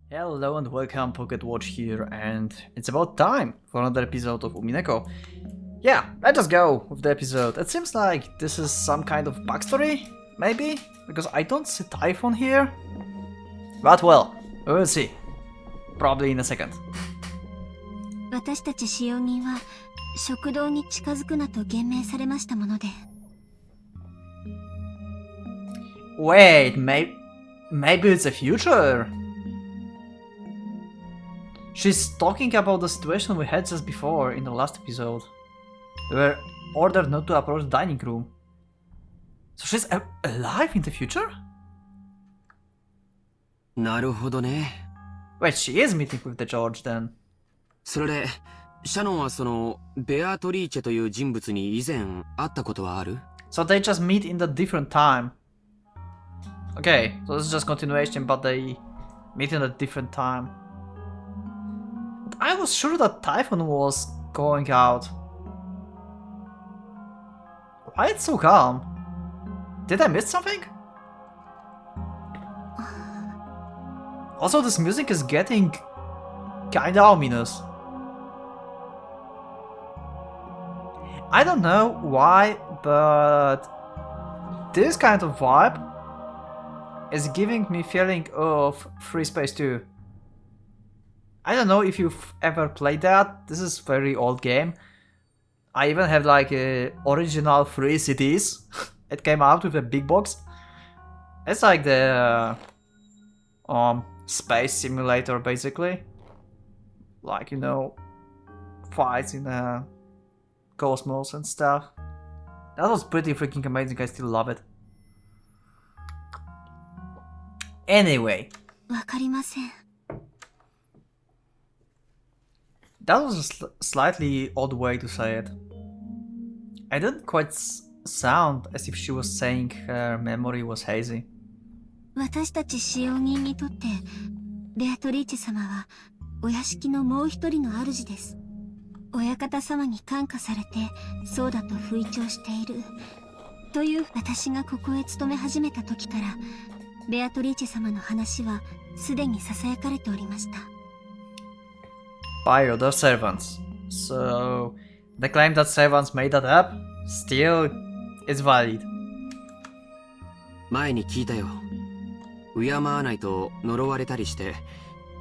Hello and welcome, PocketWatch here, and it's about time for another episode of Umineko. Yeah, let us go with the episode. It seems like this is some kind of backstory, maybe? Because I don't see Typhon here. But well, we will see. Probably in a second. 私たち使用人は食堂に近づくなと言命されましたもので。Wait, maybe it's a future? She's talking about the situation we had just before in the last episode. We were ordered not to approach the dining room. So she's alive in the future? なるほどね。Wait, she is meeting with the George then. それで、シャノンはそのベアトリーチェという人物に以前会ったことはある？ So they just meet in the different time. Okay, so this is just continuation, but they meet in a different time. But I was sure that Typhon was going out. Why it's so calm? Did I miss something? Also, this music is getting kinda ominous. I don't know why, but this kind of vibe is giving me feeling of Free Space 2. I don't know if you've ever played that. This is very old game. I even have like original free CDs. It came out with a big box. It's like the space simulator basically. Like, you know, fights in the cosmos and stuff. That was pretty freaking amazing. I still love it. Anyway. わかりません。That was a slightly odd way to say it. I didn't quite sound as if she was saying her memory was hazy. 私たち使用人にとってベアトリーチェ様はお屋敷のもう一人の主です。親方様に感化されてそうだと吹聴しているという私がここへ勤め始めた時からベアトリーチェ様の話はすでに囁かれておりました。By other servants. So the claim that servants made that up still is valid. 前に聞いたよ。敬わないと呪われたりして、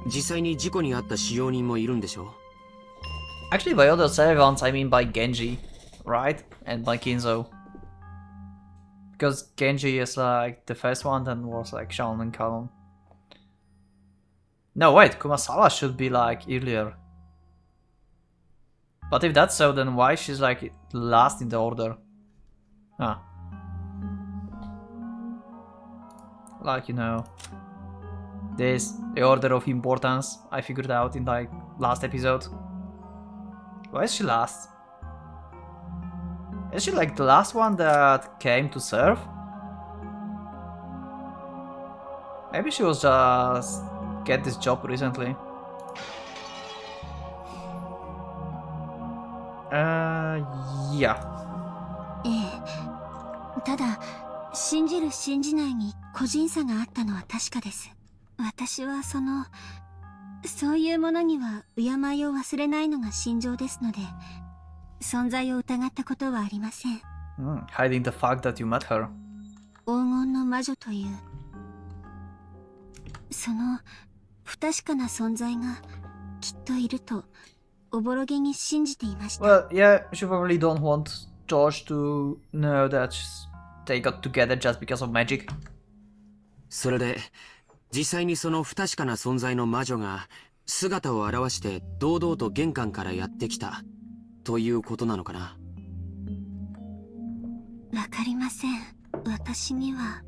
実際に事故に遭った使用人もいるんでしょ？ Actually, by other servants, I mean by Genji, right? And by Kinzo. Because Genji is like the first one, then was like Shawn and Kalon. No, wait, Kumasawa should be like earlier. But if that's so, then why she's like last in the order? Huh. Like, you know, this, the order of importance, I figured out in like last episode. Why is she last? Is she like the last one that came to serve? Maybe she was just get this job recently. Yeah. ええ。ただ信じる信じないに個人差があったのは確かです。私はそういうものには敬いを忘れないのが信条ですので、存在を疑ったことはありません。Hiding the fact that you met her. 黄金の魔女というその不確かな存在がきっといるとおぼろげに信じていました。Well, yeah, she probably don't want George to know that they got together just because of magic. それで、実際にその不確かな存在の魔女が姿を現して堂々と玄関からやってきたということなのかな？わかりません。私には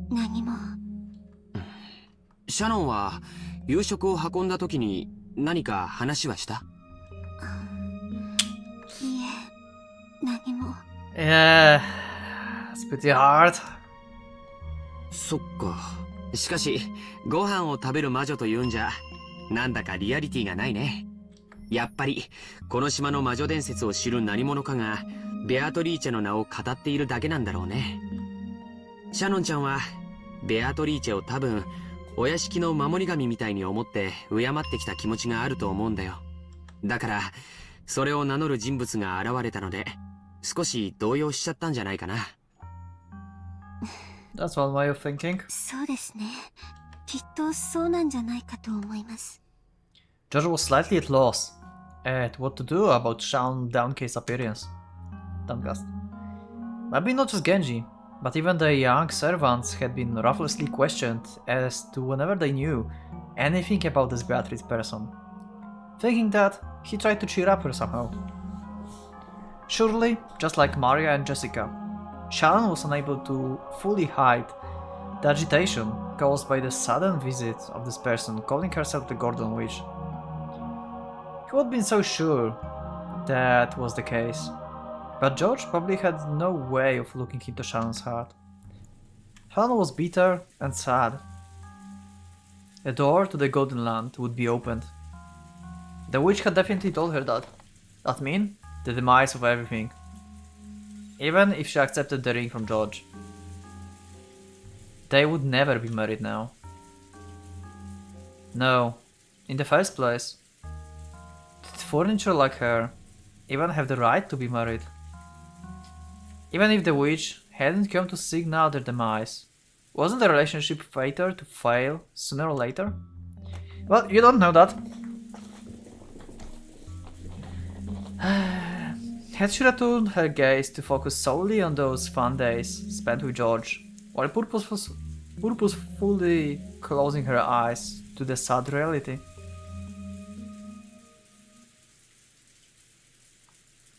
何も。シャノンは夕食を運んだ時に何か話はした？いえ、何も。Yeah, it's pretty hard. そっか。しかし、ご飯を食べる魔女というんじゃ、なんだかリアリティがないね。やっぱり、この島の魔女伝説を知る何者かが、ベアトリーチェの名を語っているだけなんだろうね。シャノンちゃんは、ベアトリーチェを多分、お屋敷の守り神みたいに思って敬ってきた気持ちがあると思うんだよ。だから、それを名乗る人物が現れたので、少し動揺しちゃったんじゃないかな。That's one way of thinking. そうですね。きっとそうなんじゃないかと思います。George was slightly at loss at what to do about Shaun Downcast's appearance. Downcast. Maybe not just Genji, but even the young servants had been ruthlessly questioned as to whenever they knew anything about this Beatrice person. Thinking that, he tried to cheer up her somehow. Surely, just like Maria and Jessica, Shaun was unable to fully hide the agitation caused by the sudden visit of this person calling herself the Gordon Witch. He would have been so sure that was the case, but George probably had no way of looking into Shaun's heart. Shaun was bitter and sad. A door to the Golden Land would be opened. The witch had definitely told her that. That mean the demise of everything. Even if she accepted the ring from George. They would never be married now. No, in the first place, did furniture like her even have the right to be married? Even if the witch hadn't come to signal their demise, wasn't the relationship fated to fail sooner or later? Well, you don't know that. Had she returned her gaze to focus solely on those fun days spent with George, while purposefully closing her eyes to the sad reality?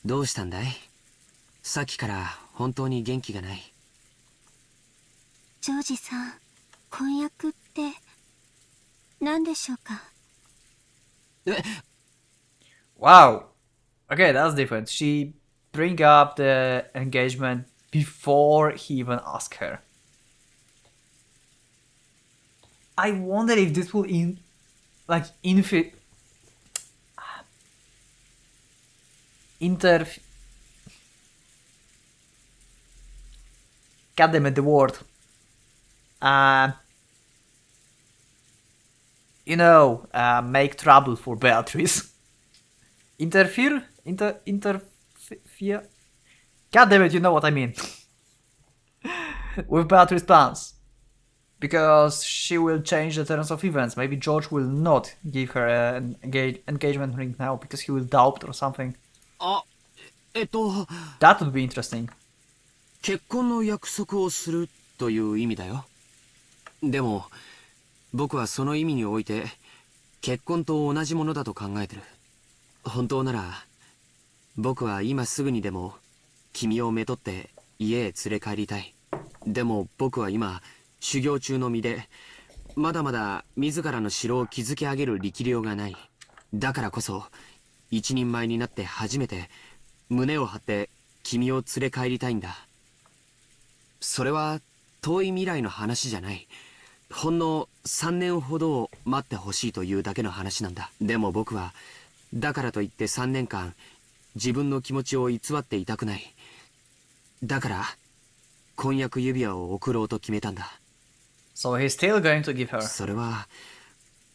どうしたんだい？さっきから本当に元気がない。ジョージさん、婚約って何でしょうか？ Wow! Okay, that's different. She bring up the engagement before he even asked her. I wonder if this will God damn it, the word. Make trouble for Beatrice. Interfere? Interfere? God damn it, you know what I mean. With Beatrice's plans. Because she will change the terms of events. Maybe George will not give her an engagement ring now because he will doubt or something. That would be interesting. 結婚の約束をするという意味だよ。でも、僕はその意味において、結婚と同じものだと考えてる。本当なら、僕は今すぐにでも、君をめとって家へ連れ帰りたい。でも僕は今、修行中の身で、まだまだ自らの城を築き上げる力量がない。だからこそ、一人前になって初めて、胸を張って君を連れ帰りたいんだ。それは遠い未来の話じゃない。ほんの3年ほどを待ってほしいというだけの話なんだ。でも僕は、だからといって3年間、自分の気持ちを偽っていたくない。だから、婚約指輪を贈ろうと決めたんだ。So he's still going to give her. それは、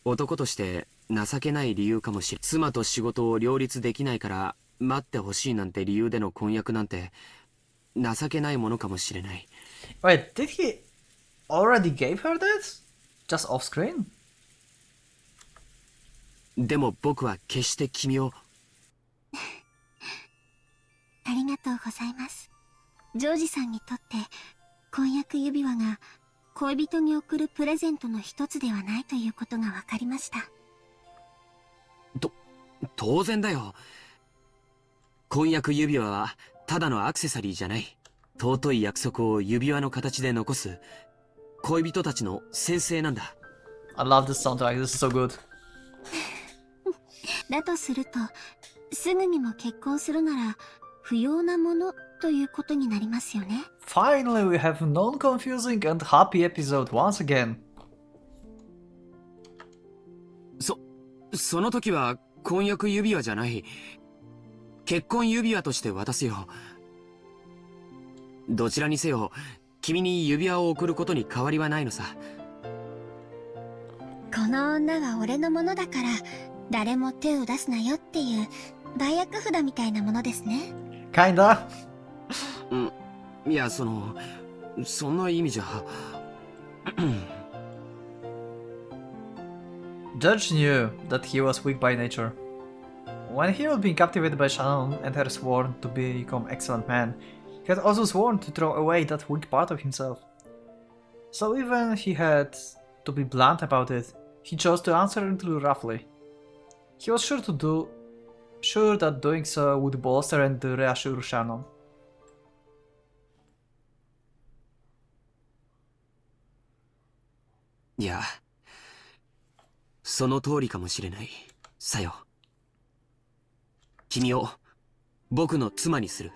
男として情けない理由かもしれない。妻と仕事を両立できないから待ってほしいなんて理由での婚約なんて、情けないものかもしれない。Wait, did he already gave her that? Just off screen? でも僕は決して君を。ありがとうございます。ジョージさんにとって婚約指輪が恋人に贈るプレゼントの一つではないということが分かりました。当然だよ。婚約指輪はただのアクセサリーじゃない。尊い約束を指輪の形で残す恋人たちの宣誓なんだ。I love this soundtrack, this is so good. だとすると、すぐにも結婚するなら不要なものということになりますよね。Finally, we have non-confusing and happy episode once again. その時は婚約指輪じゃない。結婚指輪として渡すよ。どちらにせよ、君に指輪を贈ることに変わりはないのさ。この女は俺のものだから誰も手を出すなよっていう売約札みたいなものですね。Kinda. いや、そんな意味じゃ。Judge knew that he was weak by nature. When he had been captivated by Shannon and had sworn to become excellent man, he had also sworn to throw away that weak part of himself. So even he had to be blunt about it, he chose to answer a little roughly. He was sure that doing so would bolster and reassure Shannon. いや、その通りかもしれない。さよ。君を僕の妻にする。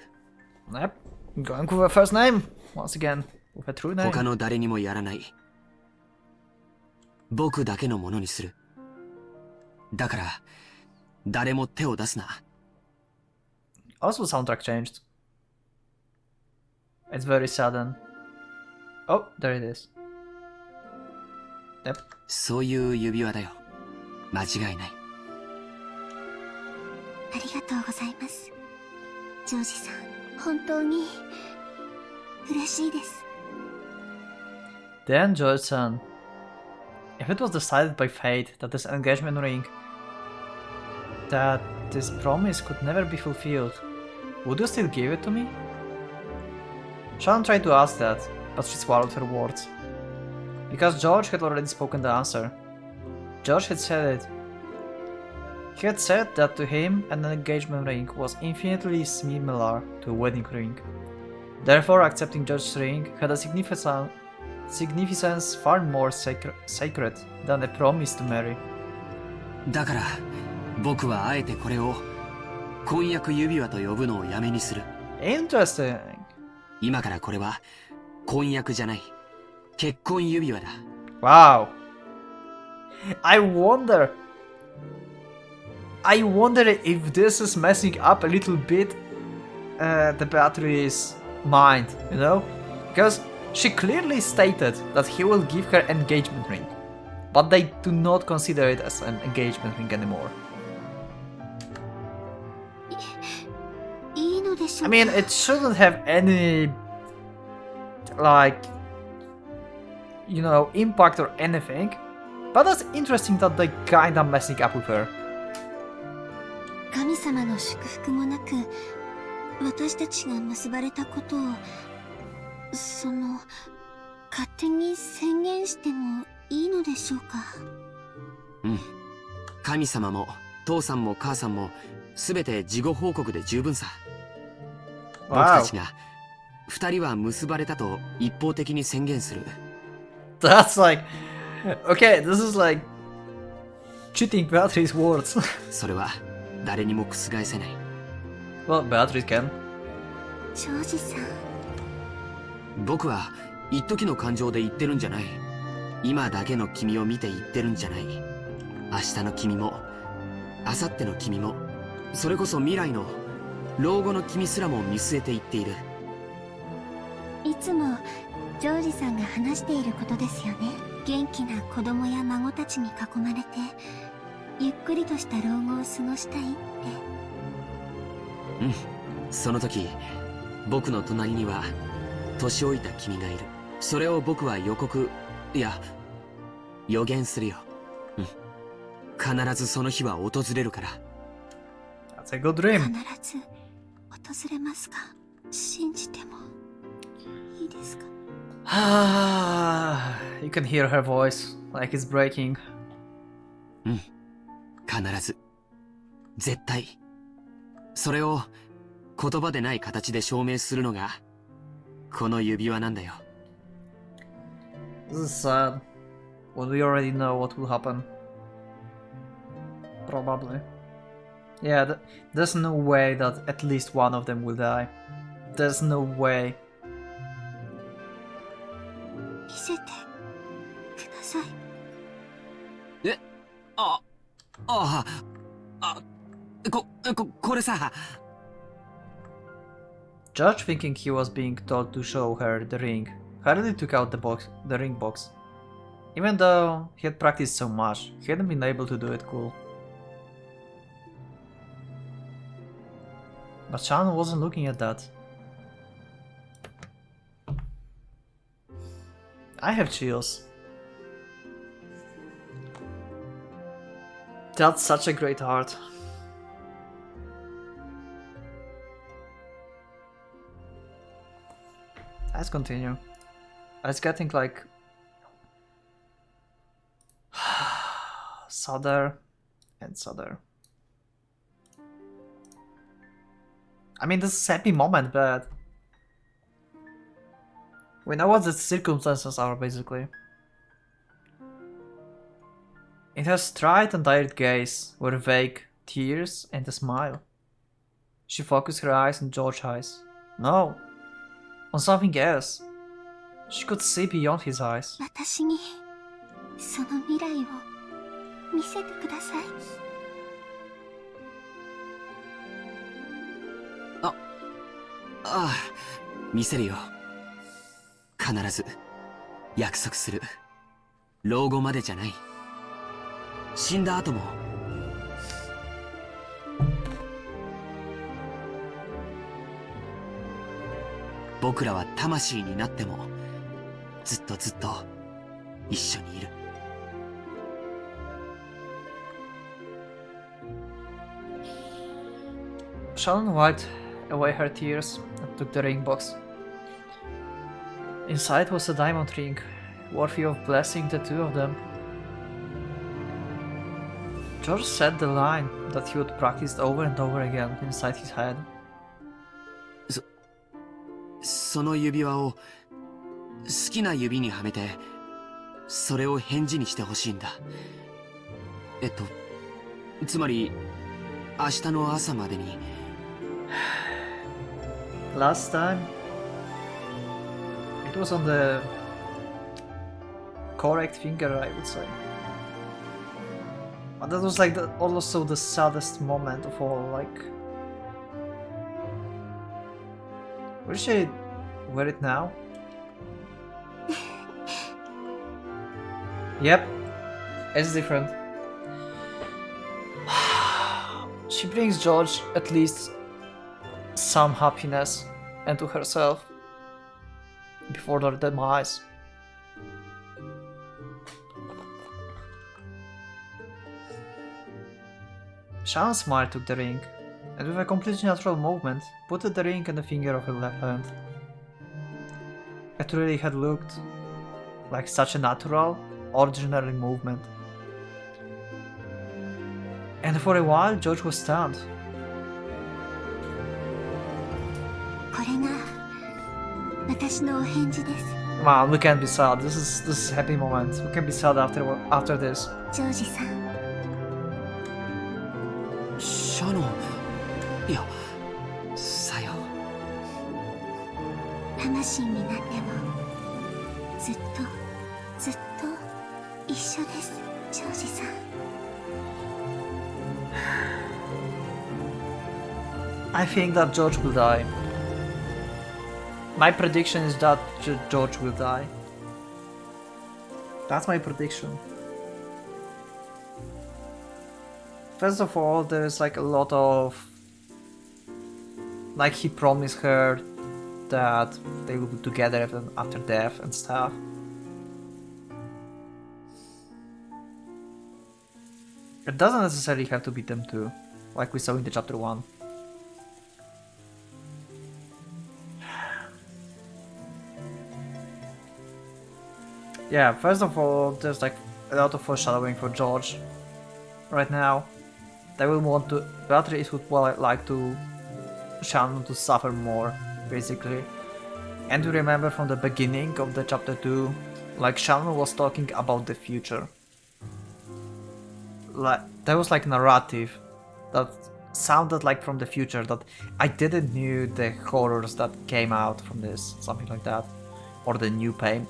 Yep, going with her first name, once again, with her true name. 他の誰にもやらない。僕だけのものにする。だから、誰も手を出すな。Also, the soundtrack changed. It's very sudden. Oh, there it is. Yep. そういう指輪だよ。間違いない。ありがとうございます。ジョージさん、本当に嬉しいです。Then George-san, if it was decided by fate that this engagement ring, that this promise could never be fulfilled, would you still give it to me? Shannon tried to ask that, but she swallowed her words. Because George had already spoken the answer. George had said it. He had said that to him an engagement ring was infinitely similar to a wedding ring. Therefore, accepting George's ring had a significance far more sacred than a promise to marry. だから、僕はあえてこれを婚約指輪と呼ぶのをやめにする。Interesting. 今からこれは婚約じゃない。結婚指輪だ。Wow. I wonder if this is messing up a little bit the Beatrice's mind, you know? Because she clearly stated that he will give her engagement ring, but they do not consider it as an engagement ring anymore. いいのでしょ I うか。 mean, it shouldn't have any, like, you know, impact or anything, but that's interesting that they kinda messing up with her. 神様の祝福もなく、私たちが結ばれたことを、勝手に宣言してもいいのでしょうか。うん。神様も父さんも母さんも全て事後報告で十分さ。僕たちが二人は結ばれたと一方的に宣言する。That's like, okay, this is like cheating Beatrice's words. それは誰にも覆せない。Well, Beatrice can. ジョージさん。僕は一時の感情で言ってるんじゃない。今だけの君を見て言ってるんじゃない。明日の君も、明後日の君も、それこそ未来の老後の君すらも見据えて言っている。いつもジョージさんが話していることですよね。元気な子供や孫たちに囲まれて、ゆっくりとした老後を過ごしたいって。うん。その時、僕の隣には年老いた君がいる。それを僕は予言するよ。うん。必ずその日は訪れるから。That's a good dream. 必ず訪れますが、信じてもいいですか？ You can hear her voice like it's breaking. うん。必ず。絶対。それを言葉でない形で証明するのがこの指輪なんだよ。This is sad. When we already know what will happen. Probably. Yeah, there's no way that at least one of them will die. There's no way. 見せてください。え、これさ。Judge, thinking he was being told to show her the ring, hurriedly took out the ring box. Even though he had practiced so much, he hadn't been able to do it cool. But Shannon wasn't looking at that. I have chills. That's such a great art. Let's continue. It's getting like sadder and sadder. I mean, this is a happy moment, but we know what the circumstances are, basically. In her straight and tired gaze were vague tears and a smile. She focused her eyes on George's eyes. No, on something else. She could see beyond his eyes. 私にその未来を見せてください。ああ、見せるよ。必ず約束する。老後までじゃない。死んだ後も。僕らは魂になってもずっとずっと一緒にいる。Shannon wiped away her tears and took the ring box. Inside was a diamond ring, worthy of blessing the two of them. George said the line that he would practice over and over again inside his head. その指輪を好きな指にはめて、それを返事にしてほしいんだ。つまり明日の朝までに。Last time, it was on the correct finger, I would say. But that was like also the saddest moment of all. Like, will she wear it now? Yep, it's different. She brings George at least some happiness and to herself before their demise. Shannon smiled, took the ring, and with a completely natural movement, put the ring on the finger of her left hand. It really had looked like such a natural, ordinary movement. And for a while, George was stunned. これが私のお返事です。 Come on, we can't be sad. This is a happy moment. We can be sad after this. ジョージさん、シャノン、いや、さよ。魂になってもずっとずっと一緒です、ジョージさん。I think that George will die. My prediction is that George will die. That's my prediction. First of all, there's like a lot of... Like he promised her that they will be together after death and stuff. It doesn't necessarily have to be them two, like we saw in the chapter 1. Yeah, first of all, there's like a lot of foreshadowing for George right now. They will want to... Beatrice would like to... Shannon to suffer more, basically. And to remember from the beginning of the chapter 2, like Shannon was talking about the future. Like, there was like narrative that sounded like from the future, that I didn't knew the horrors that came out from this, something like that. Or the new pain.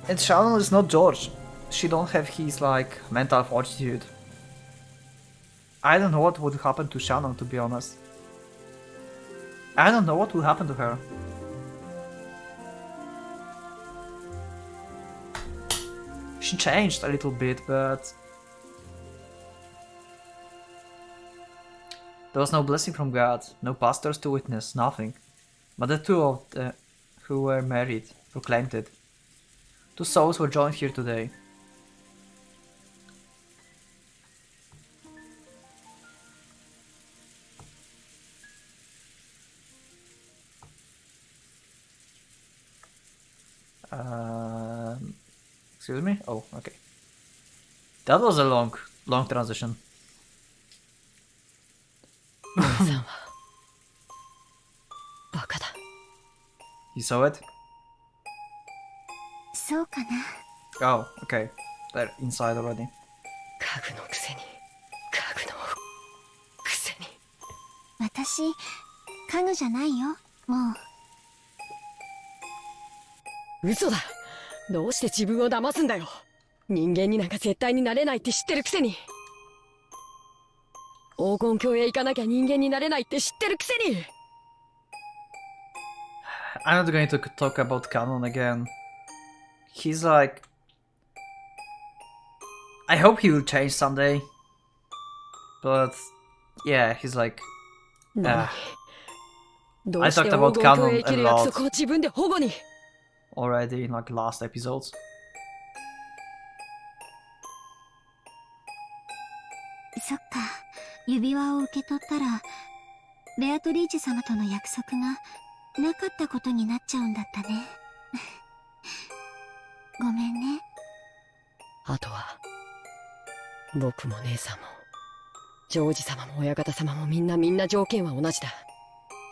And Shannon is not George. She don't have his like mental fortitude. I don't know what would happen to Shannon, to be honest. I don't know what will happen to her. She changed a little bit, but there was no blessing from God, no pastors to witness, nothing. But the two of them who were married proclaimed it. 2 souls were joined here today. Excuse me? Oh, okay. That was a long transition. 姉さんはバカだ。 You saw it? そうかな。 Oh, okay. They're inside already. 家具のくせに家具のくせに。私、家具じゃないよ。もう。嘘だ。どうして自分を騙すんだよ。人間になんか絶対になれないって知ってるくせに。黄金鏡へ行かなきゃ人間になれないって知ってるくせに。 I'm not going to talk about Canon again. He's like... I hope he will change someday. But... yeah, he's like... 何 Ah, どうして I talked 黄 about 金鏡へ Canon 行け a る約 lot 束を自分で保護に。 already in like last episodes. そっか。指輪を受け取ったら、ベアトリーチェ様との約束がなかったことになっちゃうんだったね。ごめんね。あとは僕も姉さんもジョージ様も親方様もみんな条件は同じだ。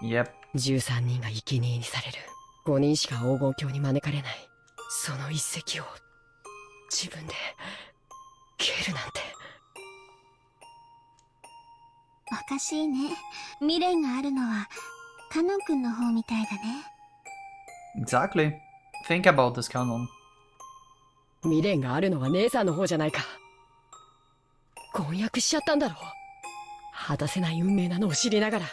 Yep. 13人が生贄にされる。5人しか黄金鏡に招かれない。その一石を自分で蹴るなんて。おかしいね。未練があるのはカノン君の方みたいだね。 Exactly. Think about this, Canon. 未練があるのは姉さんの方じゃないか。婚約しちゃったんだろう。果たせない運命なのを知りながら。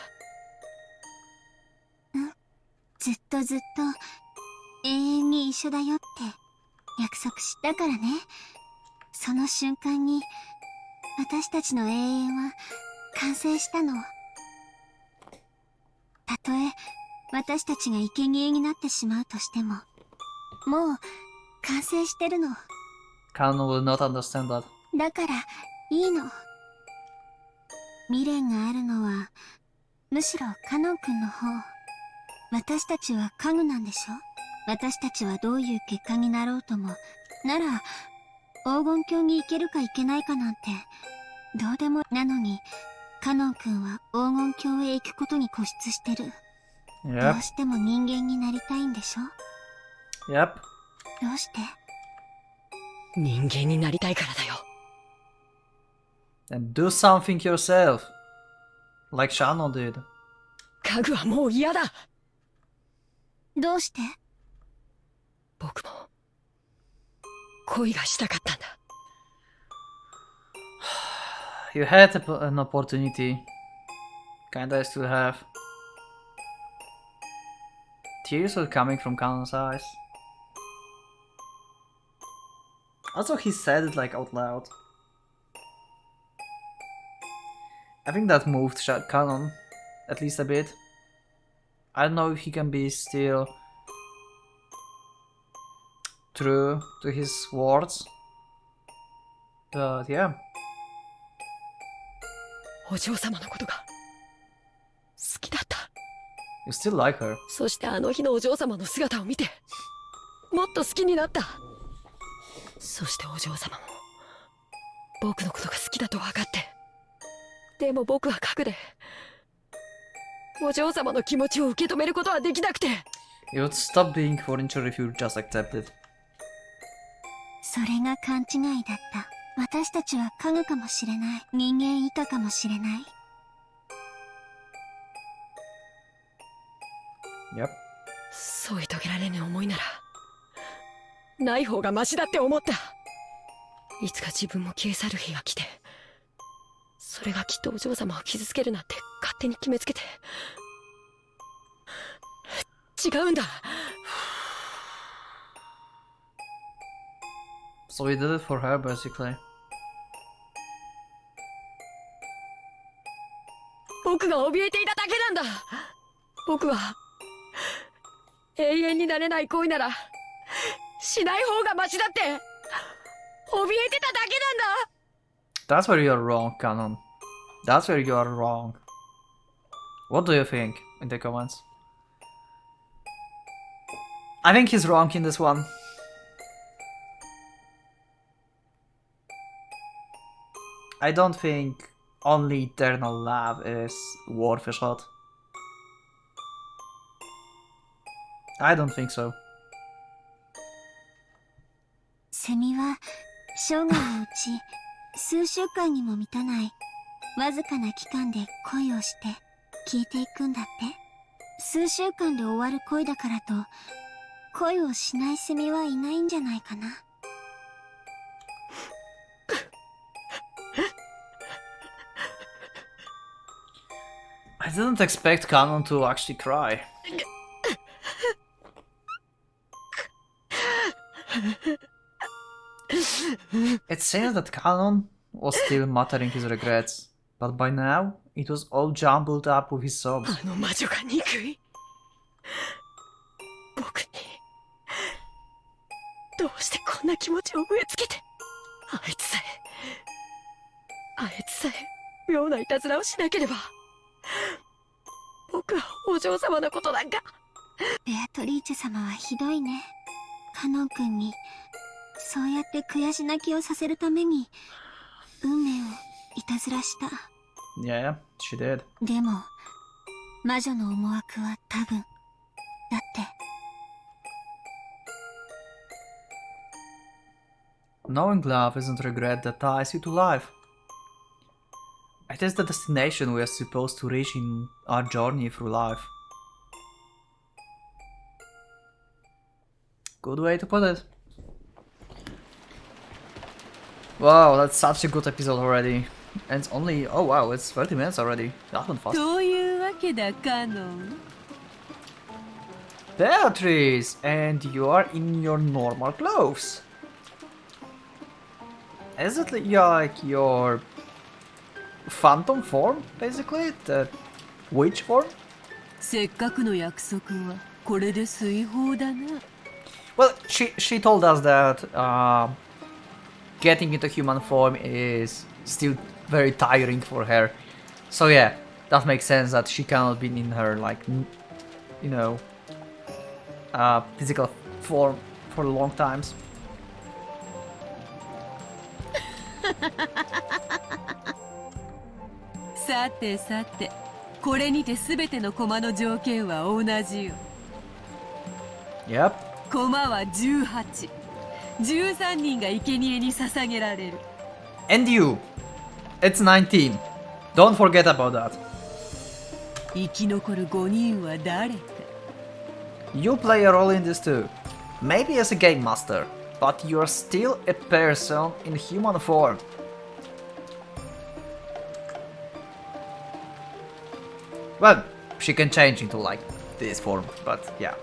ずっとずっと永遠に一緒だよって約束したからね。その瞬間に私たちの永遠は完成したの。たとえ私たちが生贄になってしまうとしても、もう完成してるの。 Canon will not understand that. だからいいの。未練があるのはむしろカノン君の方。私たちは家具なんでしょ。私たちはどういう結果になろうとも、なら黄金鏡に行けるか行けないかなんてどうでも。なのにカノン君は黄金鏡へ行くことに固執してる。ど Yep. うしても人間になりたいんでしょ。 Yep. どうして？人間になりたいからだよ。 And do something yourself. Like Shannon did. 家具はもう嫌だ。どうして？僕も恋がしたかったんだ。 You had an opportunity. Kinda I still have. Tears were coming from Cannon's eyes. Also, he said it like out loud. I think that moved Cannon, at least a bit. I don't know if he can be still true to his words. But yeah. お嬢様のことが好きだった。 You still like her. そしてあの日のお嬢様の姿を見てもっと好きになった。そしてお嬢様も僕のことが好きだと分かって。でも僕は核でお嬢様の気持ちを受け止めることはできなくて。 You would stop being furniture if you just accepted. それが勘違いだった。私たちは家具かもしれない。人間以下かもしれない。Yep. 添い遂げられぬ思いならない方がマシだって思った。いつか自分も消え去る日が来て、それがきっとお嬢様を傷つけるなんて勝手に決めつけて。違うんだ。So he did it for her, basically. 僕が怯えていただけなんだ。僕は永遠になれない恋ならしない方がマシだって怯えてただけなんだ。 That's where you're wrong, Canon. That's where you are wrong. What do you think in the comments? I think he's wrong in this one. I don't think only eternal love is worth a shot. I don't think so. セミは生涯のうち数週間にも満たないわずかな期間で恋をして消えていくんだって。数週間で終わる恋だからと恋をしないセミはいないんじゃないかな。I didn't expect Canon to actually cry. It seems that Canon was still muttering his regrets, but by now it was all jumbled up with his sobs. あの魔女が憎い。僕にどうしてこんな気持ちを植え付けて、あいつさえ妙ないたずらをしなければ、僕はお嬢様のことなんか。ベアトリーチェ様はひどいね。カノン君にそうやって悔し泣きをさせるために運命をいたずらした。 Yeah, she did. でも魔女の思惑は多分だって。 Knowing love isn't regret that ties you to life. It is the destination we are supposed to reach in our journey through life. Good way to put it. Wow, that's such a good episode already. And it's only... oh wow, it's 30 minutes already. That went fast. というわけだカノン。 Beatrice! And you are in your normal clothes. Is it like your phantom form, basically? The witch form? せっかくの約束はこれで遂法だな。 Well, she told us that getting into human form is still very tiring for her. So yeah, that makes sense that she cannot be in her, like, you know, physical form for long times. さてさて、これにてすべての駒の条件は同じよ。 Yep. 駒は18。13人が生贄に捧げられる。 And you! It's 19. Don't forget about that. 生き残る5人は誰か。 You play a role in this too. Maybe as a game master, but you're still a person in human form. Well, she can change into like this form, but yeah.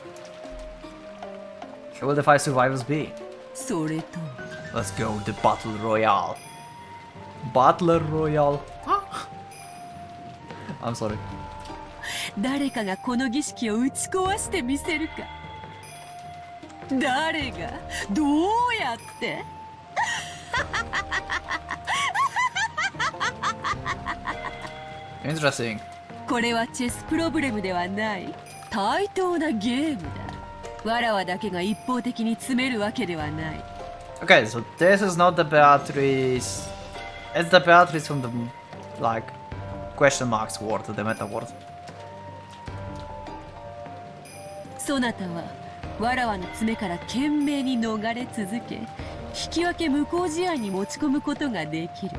Who will the 5 survivors be? それとも Let's go, the Battle Royale. Battle Royale. I'm sorry. 誰かがこの儀式を打ち壊してみせるか。誰がどうやって。 Interesting. これはチェスプロブレムではない。対等なゲームだ。わらわだけが一方的に詰めるわけではない。 Okay, so this is not the Beatrice. It's the Beatrice from the, like, question marks word, the meta word. そなたはわらわの爪から懸命に逃れ続け、引き分け無効試合に持ち込むことができる。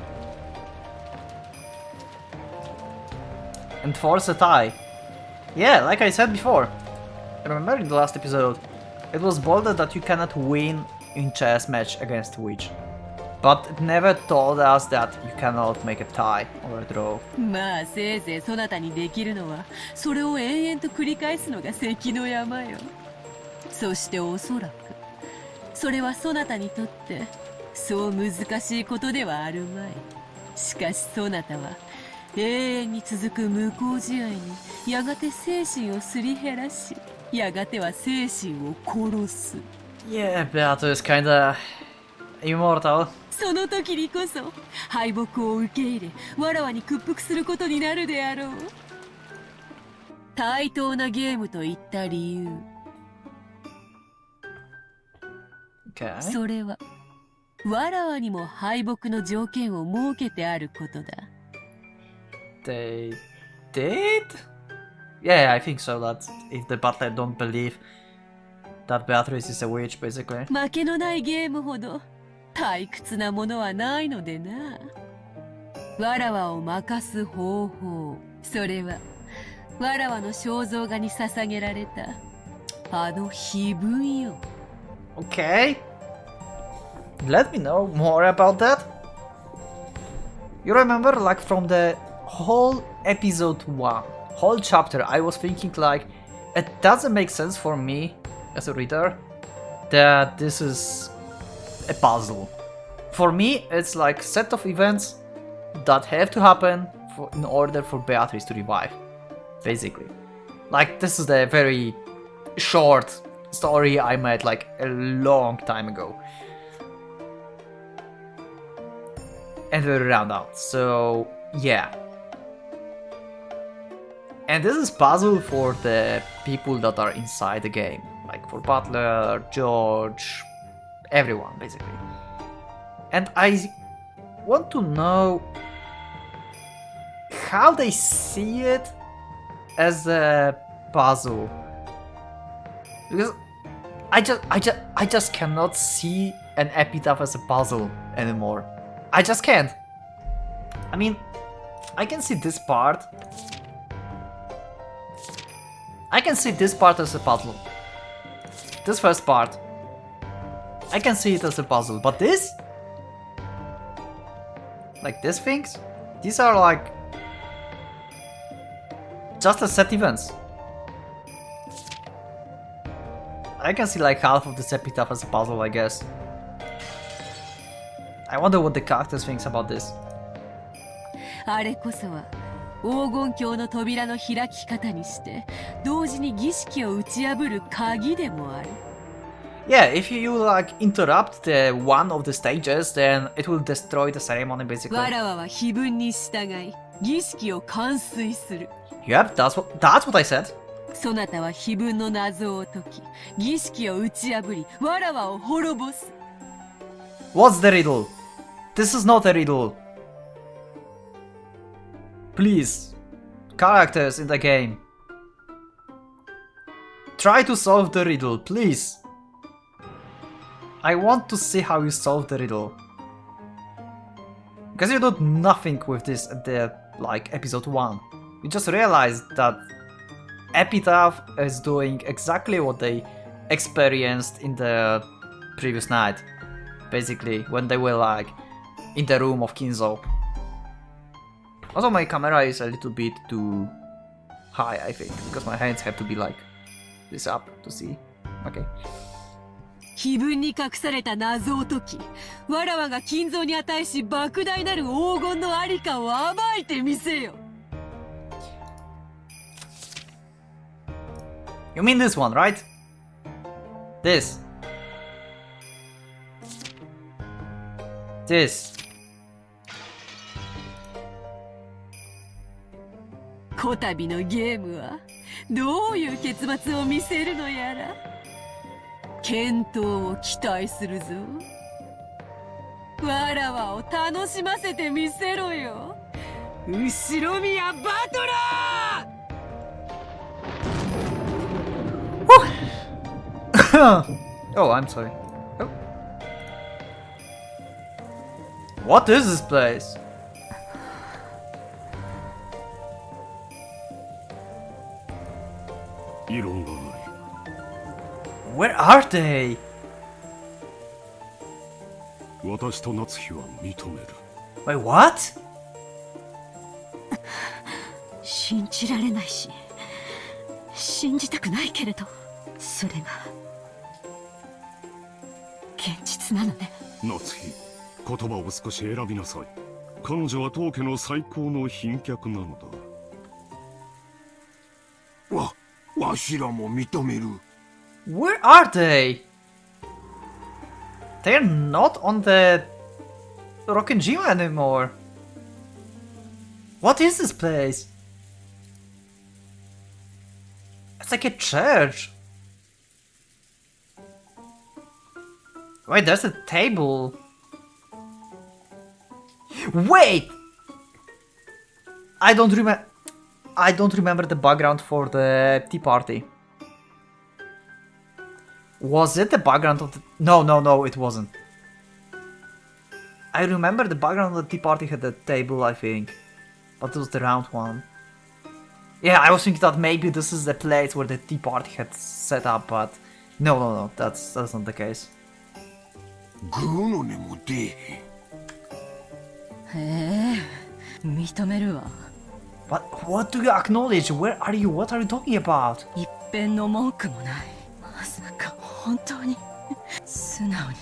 And force a tie. Yeah, like I said before. Remember in the last episode, it was bolded that you cannot win in chess match against Witch. But it never told us that you cannot make a tie or a draw. まあせいぜいそなたにできるのはそれを延々と繰り返すのが関の山よ。そしておそらくそれはそなたにとってそう難しいことではあるまい。しかしそなたは永遠に続く無効試合にやがて精神をすり減らし、やがては精神を殺す。 Yeah, Beato is kinda immortal. その時にこそ敗北を受け入れ、わらわに屈服することになるであろう。対等なゲームと言った理由、 Okay. それはわらわにも敗北の条件を設けてあることだ。 They did? Yeah, I think so. That if the butler don't believe that Beatrice is a witch, basically. 負けのないゲームほど退屈なものはないのでな。わらわを任す方法、それはわらわの肖像画に捧げられたあの碑文よ。 Okay. Let me know more about that. You remember, like, from the whole episode 1, whole chapter, I was thinking, like, it doesn't make sense for me as a reader that this is a puzzle. For me, it's like set of events that have to happen in order for Beatrice to revive, basically. Like, this is the very short story I made like a long time ago. And we round out, so yeah. And this is puzzle for the people that are inside the game, like for Butler, George, everyone basically. And I want to know how they see it as a puzzle, because I just cannot see an epitaph as a puzzle anymore. I just can't. I mean, I can see this part. I can see this part as a puzzle. This first part, I can see it as a puzzle, but this? Like these things? These are like just a set events. I can see like half of this epitaph as a puzzle, I guess. I wonder what the characters thinks about this. あれこそは黄金鏡の扉の開き方にして同時に儀式を打ち破る鍵でもある。 Yeah, if you like interrupt the one of the stages, then it will destroy the ceremony basically. わらわは碑文に従い儀式を完遂する。 Yep, that's what I said. そなたは碑文の謎を解き、儀式を打ち破り、わらわを滅ぼす。 What's the riddle? This is not a riddle. Please, characters in the game, try to solve the riddle, please. I want to see how you solve the riddle. Because you did nothing with this at the like episode 1. You just realized that Epitaph is doing exactly what they experienced in the previous night. Basically, when they were like in the room of Kinzo. Also, my camera is a little bit too high, I think, because my hands have to be like this up to see. Okay. 碑文に隠された謎を解き、わらわが金蔵に値し莫大なる黄金のありかを暴いてみせよ。 You mean this one, right? This. This. こたびのゲームはどういう結末を見せるのやら。健闘を期待するぞ。わらわを楽しませてみせろよ。後ろ宮バトラー。Oh, I'm sorry. Oh. What is this place? Where are they? 私と夏日は認める。 Wait, what? 信じられないし信じたくないけれど、それが現実なのね。夏日、言葉を少し選びなさい。彼女は当家の最高の賓客なのだ。わしらも認める。Where are they? They're not on the Rockenjima anymore. What is this place? It's like a church. Wait, there's a table. Wait! I don't remember the background for the tea party. Was it the background of the... No, it wasn't. I remember the background of the tea party had a table, I think. But it was the round one. Yeah, I was thinking that maybe this is the place where the tea party had set up, but... No, that's not the case. グーの根も出えへん。へえ、認めるわ。What do you acknowledge? Where are you? What are you talking about? 一遍の文句もない。まさか本当に素直に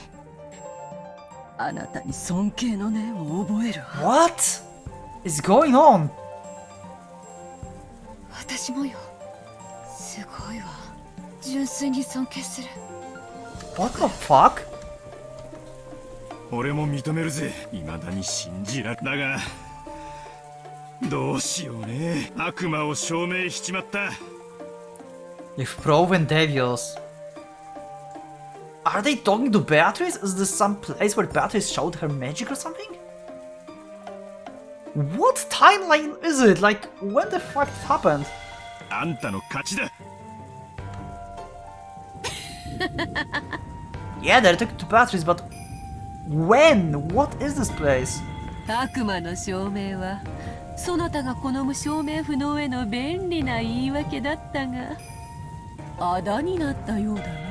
あなたに尊敬の念を覚えるわ。 What is going on? 私もよ。すごいわ。純粋に尊敬する。 What the fuck? 俺も認めるぜ。未だに信じられだが、どうしようね。悪魔を証明しちまった。 You've proven devils. Are they talking to Beatrice? Is this some place where Beatrice showed her magic or something? What timeline is it? Like, when the fuck it happened? あんたの勝ちだ。Yeah, they're talking to Beatrice, but when? What is this place? 悪魔の証明はそなたが好む証明不能への便利な言い訳だったが、あだになったようだな。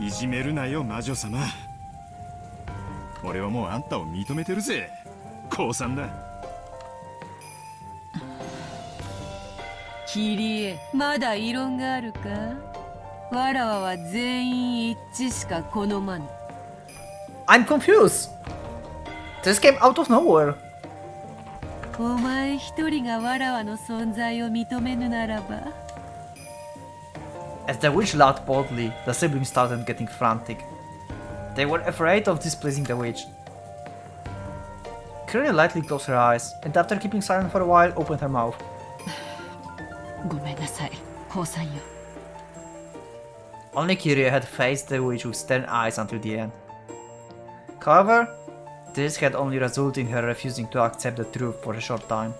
いじめるなよ魔女様。俺はもうあんたを認めてるぜ。降参だ。キリエ、まだ異論があるか。わらわは全員一致しか好まぬ。 I'm confused. This came out of nowhere. お前一人がわらわの存在を認めぬならば。 As the witch laughed boldly, the siblings started getting frantic. They were afraid of displeasing the witch. Kyrie lightly closed her eyes, and after keeping silent for a while, opened her mouth. ごめんなさい、降参よ。 Only Kyrie had faced the witch with stern eyes until the end. However, this had only resulted in her refusing to accept the truth for a short time.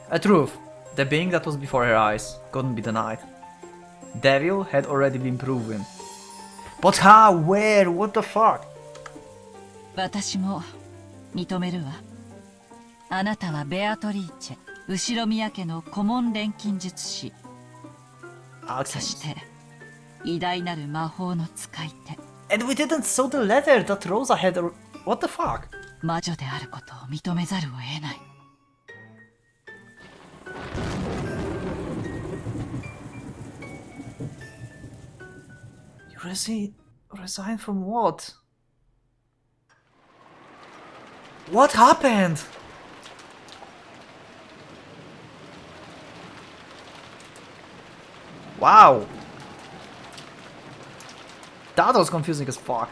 A truth, the being that was before her eyes, couldn't be denied. Devil had already been proven. But how? Where? What the fuck? 私も認めるわ。あなたはベアトリーチェ、後ろ宮家の顧問錬金術師。そして偉大なる魔法の使い手。 And we didn't saw the letter that Rosa had. What the fuck? 魔女であることを認めざるを得ない。Resign from what? What happened? Wow. That was confusing as fuck.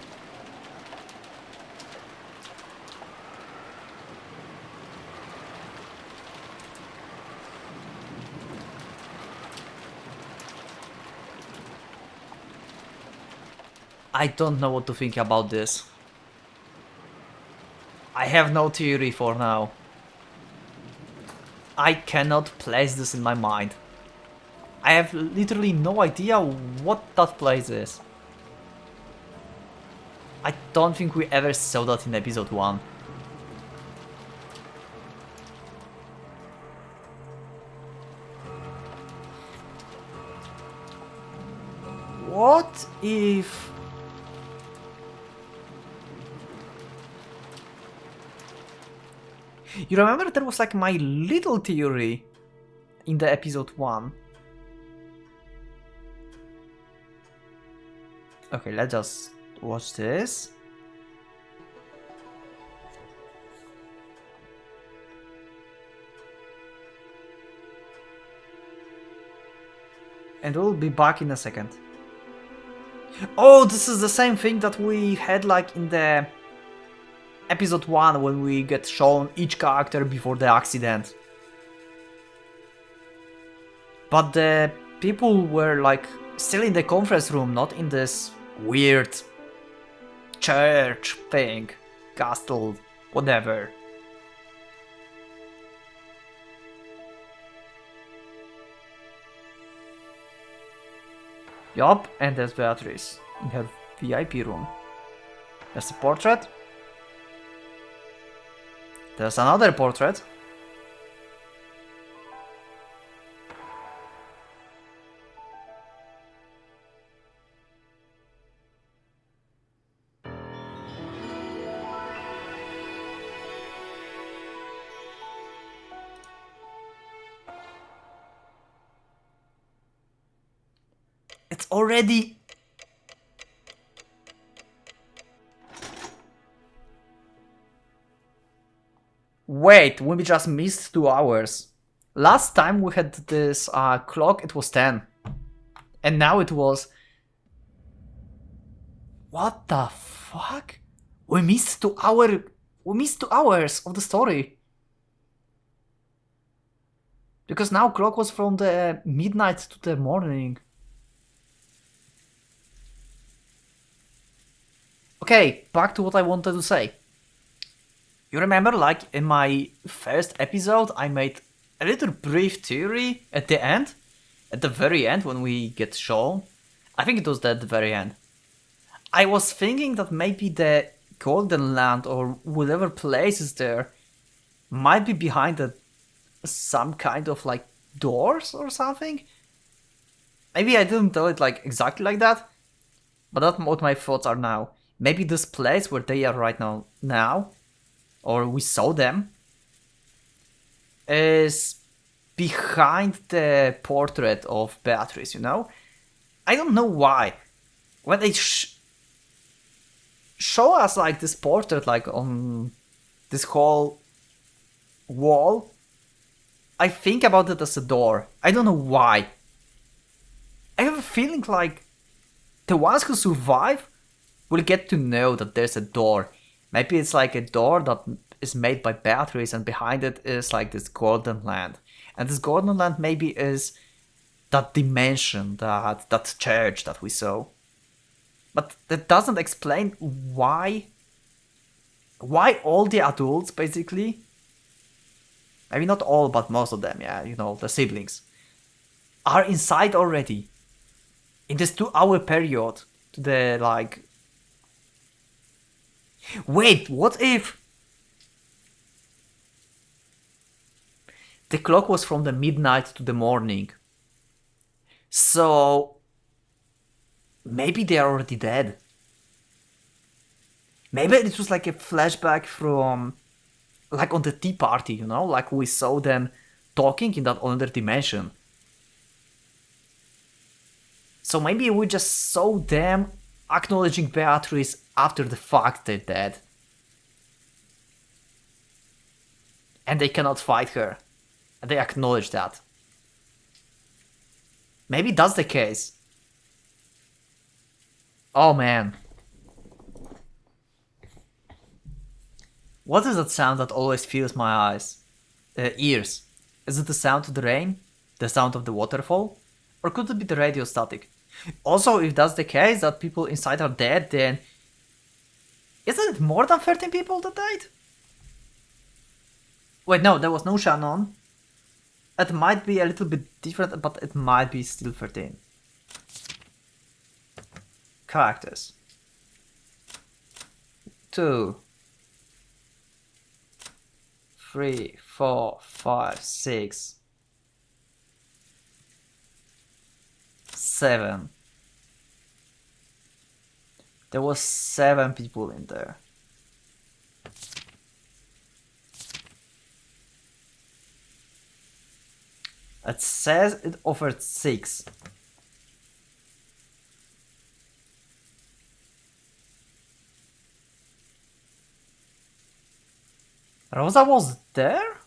I don't know what to think about this. I have no theory for now. I cannot place this in my mind. I have literally no idea what that place is. I don't think we ever saw that in episode 1. What if... You remember there was like my little theory in the episode 1. Okay, let's just watch this. And we'll be back in a second. Oh, this is the same thing that we had like in the episode 1 when we get shown each character before the accident. But the people were like still in the conference room, not in this weird church thing, castle, whatever. Yup, and there's Beatrice in her VIP room. There's a portrait. There's another portrait. It's already... Wait, we just missed 2 hours. Last time we had this clock, it was 10. And now it was... What the fuck? We missed 2 hours of the story. Because now clock was from the midnight to the morning. Okay, back to what I wanted to say. You remember, like, in my first episode, I made a little brief theory at the end? At the very end, when we get shown? I think it was at the very end. I was thinking that maybe the Golden Land, or whatever place is there, might be behind some kind of, like, doors or something? Maybe I didn't tell it, like, exactly like that, but that's what my thoughts are now. Maybe this place where they are right now, or we saw them, is behind the portrait of Beatrice, you know? I don't know why. When they show us like this portrait like on this whole wall, I think about it as a door. I don't know why. I have a feeling like the ones who survive will get to know that there's a door. Maybe it's like a door that is made by Beatrice and behind it is like this Golden Land. And this Golden Land maybe is that dimension, that church that we saw. But that doesn't explain why all the adults basically, maybe not all but most of them, yeah, you know, the siblings, are inside already. In this 2-hour period to the like... Wait, what if the clock was from the midnight to the morning? So maybe they are already dead. Maybe it was like a flashback from like on the tea party, you know, like we saw them talking in that other dimension. So maybe we just saw them acknowledging Beatrice after the fact they're dead. And they cannot fight her. And they acknowledge that. Maybe that's the case. Oh man. What is that sound that always fills my ears? Is it the sound of the rain? The sound of the waterfall? Or could it be the radio static? Also, if that's the case, that people inside are dead, then... Isn't it more than 13 people that died? Wait, no, there was no Shannon. It might be a little bit different, but it might be still 13. Characters. 2, 3, 4, 5, 6, 7. There was 7 people in there. It says it offered 6. Rosa was there?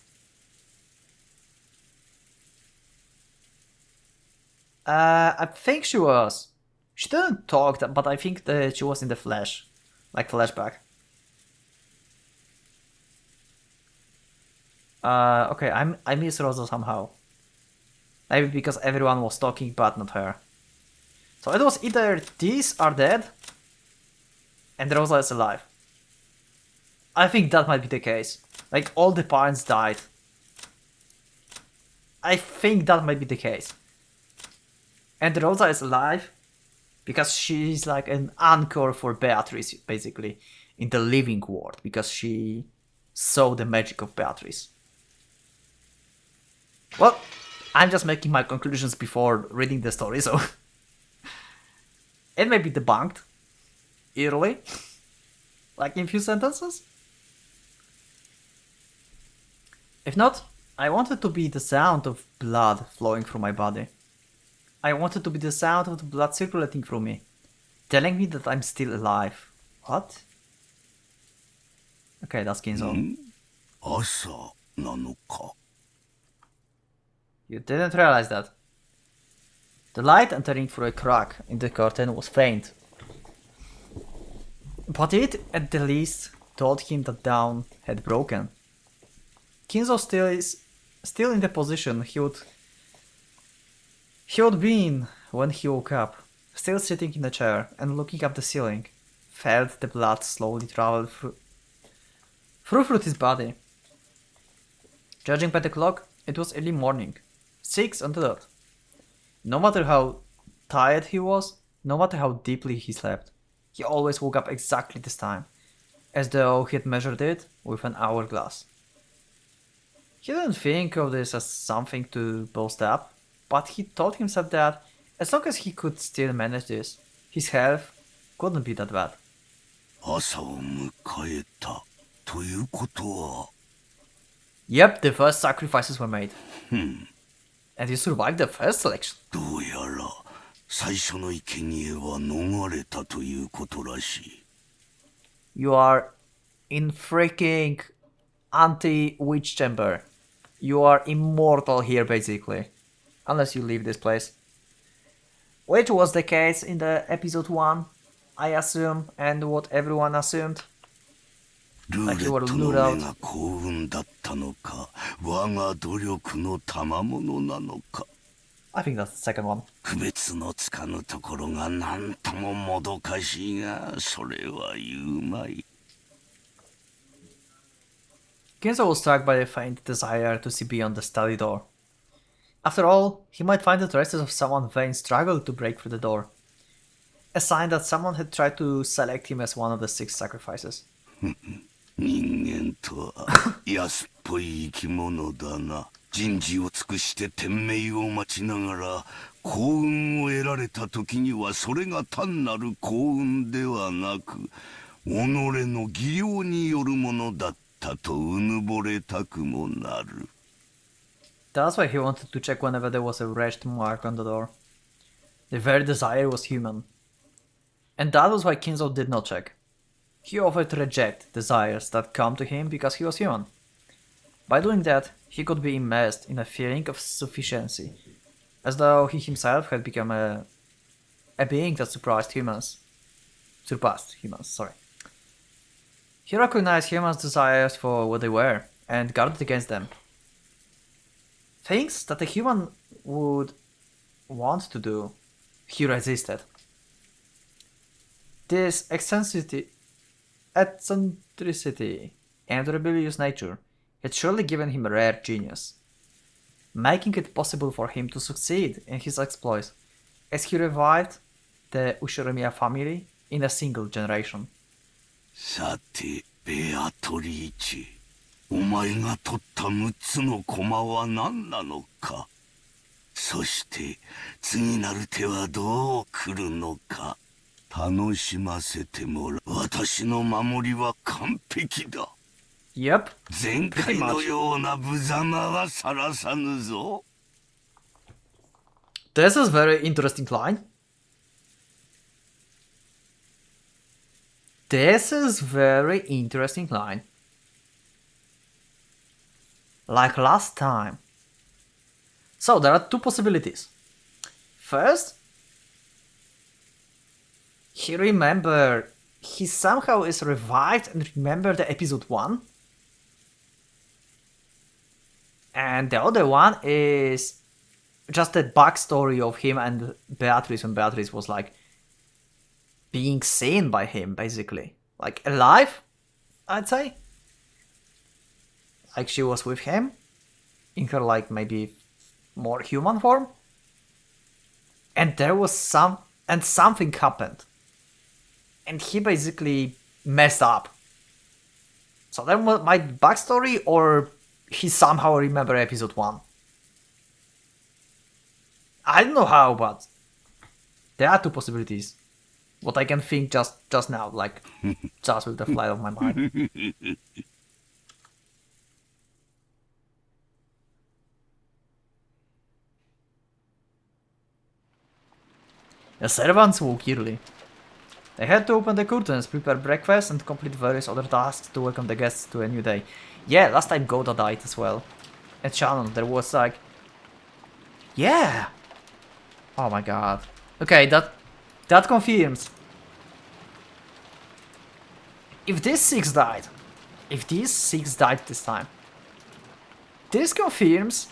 I think she was. She didn't talk, but I think that she was in the flash. Like flashback. Okay, I miss Rosa somehow. Maybe because everyone was talking but not her. So it was either these are dead and Rosa is alive. I think that might be the case. Like all the parents died. I think that might be the case. And Rosa is alive because she's like an anchor for Beatrice, basically, in the living world, because she saw the magic of Beatrice. Well, I'm just making my conclusions before reading the story, so it may be debunked early, like in a few sentences. If not, I want it to be the sound of blood flowing through my body. I want it to be the sound of the blood circulating through me, telling me that I'm still alive. What? Okay, that's Kinzo. 朝なのか。 You didn't realize that. The light entering through a crack in the curtain was faint. But it, at the least, told him that dawn had broken. Kinzo still in the position he would be in when he woke up, still sitting in a chair and looking up the ceiling, felt the blood slowly travel through his body. Judging by the clock, it was early morning, 6 on the dot. No matter how tired he was, no matter how deeply he slept, he always woke up exactly this time, as though he had measured it with an hourglass. He didn't think of this as something to boast up, but he told himself that as long as he could still manage this, his health couldn't be that bad. 朝を迎えたということは。 Yep, the first sacrifices were made. And you survived the first selection. どうやら最初の生贄は逃れたということらしい。 You are in freaking anti-witch chamber. You are immortal here, basically. Unless you leave this place. Which was the case in the episode 1, I assume, and what everyone assumed. ルーレットの目が幸運だったのか、我が努力の賜物なのか。 I think that's the second one. 区別のつかぬところが何とももどかしいが、それは言うまい。 Kinzo was struck by a faint desire to see beyond the study door. After all, he might find the traces of someone vain struggle to break through the door. A sign that someone had tried to select him as one of the 6 sacrifices. 人間とは安っぽい生き物だな。人事を尽くして天命を待ちながら幸運を得られた時にはそれが単なる幸運ではなく己の技量によるものだったとうぬぼれたくもなる。 That's why he wanted to check whenever there was a wretched mark on the door. The very desire was human. And that was why Kinzo did not check. He offered to reject desires that come to him because he was human. By doing that, he could be immersed in a feeling of sufficiency, as though he himself had become a being that surpassed humans. He recognized humans' desires for what they were, and guarded against them. Things that a human would want to do, he resisted. This eccentricity and rebellious nature had surely given him a rare genius, making it possible for him to succeed in his exploits as he revived the Ushiromiya family in a single generation. さて、ベアトリーチェ、お前が取った6つの駒は何なのか。そして次なる手はどう来るのか。楽しませてもらう。私の守りは完璧だ。 Yep, 前回のような無様はさらさぬぞ。 this is very interesting line. This is very interesting line. like last time. So there are two possibilities. First, he somehow is revived and remember the episode 1. And the other one is just a backstory of him and Beatrice when Beatrice was like being seen by him, basically. Like alive, I'd say. Like she was with him in her like maybe more human form. And there was something happened. And he basically messed up. So that was my backstory, or he somehow remembered episode 1. I don't know how, but there are two possibilities. What I can think just now, like just with the flight of my mind. The servants woke early. They had to open the curtains, prepare breakfast, and complete various other tasks to welcome the guests to a new day. Yeah, last time Goda died as well. At Shannon, there was like... Yeah! Oh my god. Okay, that confirms. If these 6 died this time, this confirms...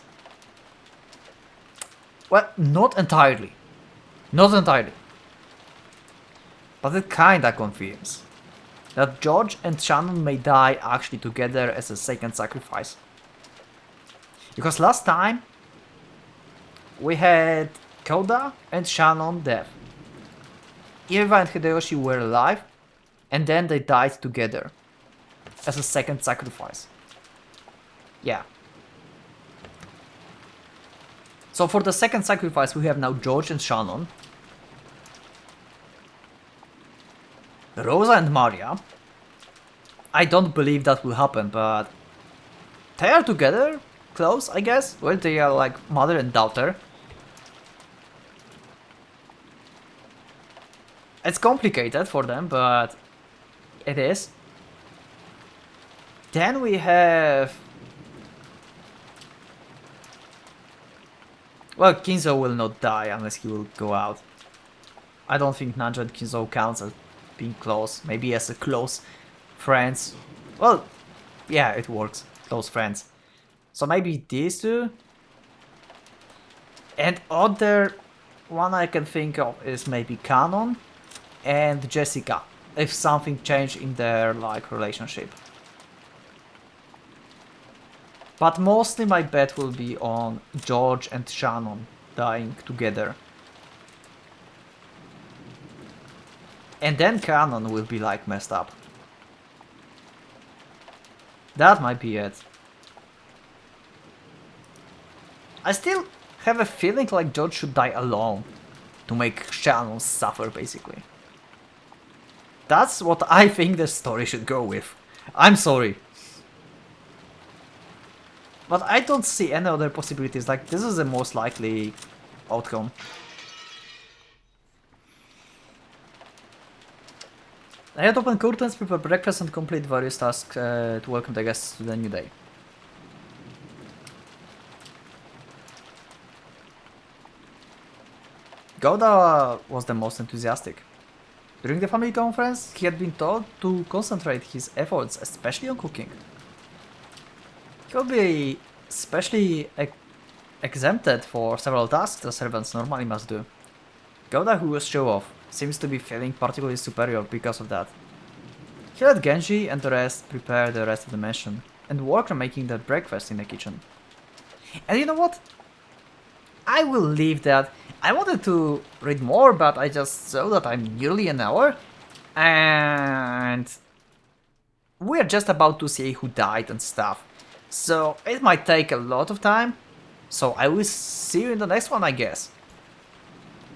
Well, not entirely. Not entirely. But it kinda confirms that George and Shannon may die actually together as a second sacrifice. Because last time we had Koda and Shannon dead. Eva and Hideyoshi were alive, and then they died together as a second sacrifice. Yeah. So for the second sacrifice we have now George and Shannon, Rosa and Maria. I don't believe that will happen, but they are together, close, I guess. Well, they are like mother and daughter. It's complicated for them, but it is. Then we have... Well, Kinzo will not die unless he will go out. I don't think Nanja and Kinzo counts as being close. Maybe as a close friends. Well, yeah, it works. Close friends. So maybe these two. And other one I can think of is maybe Canon and Jessica. If something changed in their like relationship. But mostly my bet will be on George and Shannon dying together. And then Canon will be like messed up. That might be it. I still have a feeling like George should die alone to make Shannon suffer, basically. That's what I think the story should go with. I'm sorry. But I don't see any other possibilities, like this is the most likely outcome. I had open curtains, prepare breakfast and complete various tasks to welcome the guests to the new day. Goda was the most enthusiastic. During the family conference, he had been told to concentrate his efforts, especially on cooking. He will be specially exempted for several tasks the servants normally must do. Goda, who was show-off, seems to be feeling particularly superior because of that. He let Genji and the rest prepare the rest of the mansion, and work on making their breakfast in the kitchen. And you know what? I will leave that. I wanted to read more, but I just saw that I'm nearly an hour, and we're just about to see who died and stuff. So it might take a lot of time, so I will see you in the next one, I guess.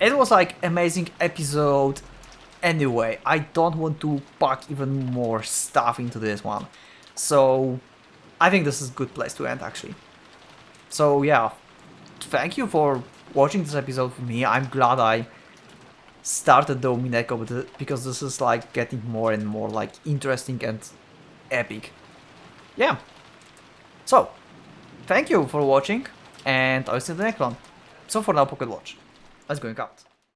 It was like amazing episode anyway. I don't want to pack even more stuff into this one. So I think this is a good place to end actually. So yeah, thank you for watching this episode with me. I'm glad I started the Umineko because this is like getting more and more like interesting and epic. Yeah. So thank you for watching, and I'll see you in the next one. So for now, Pocket Watch. Let's going out.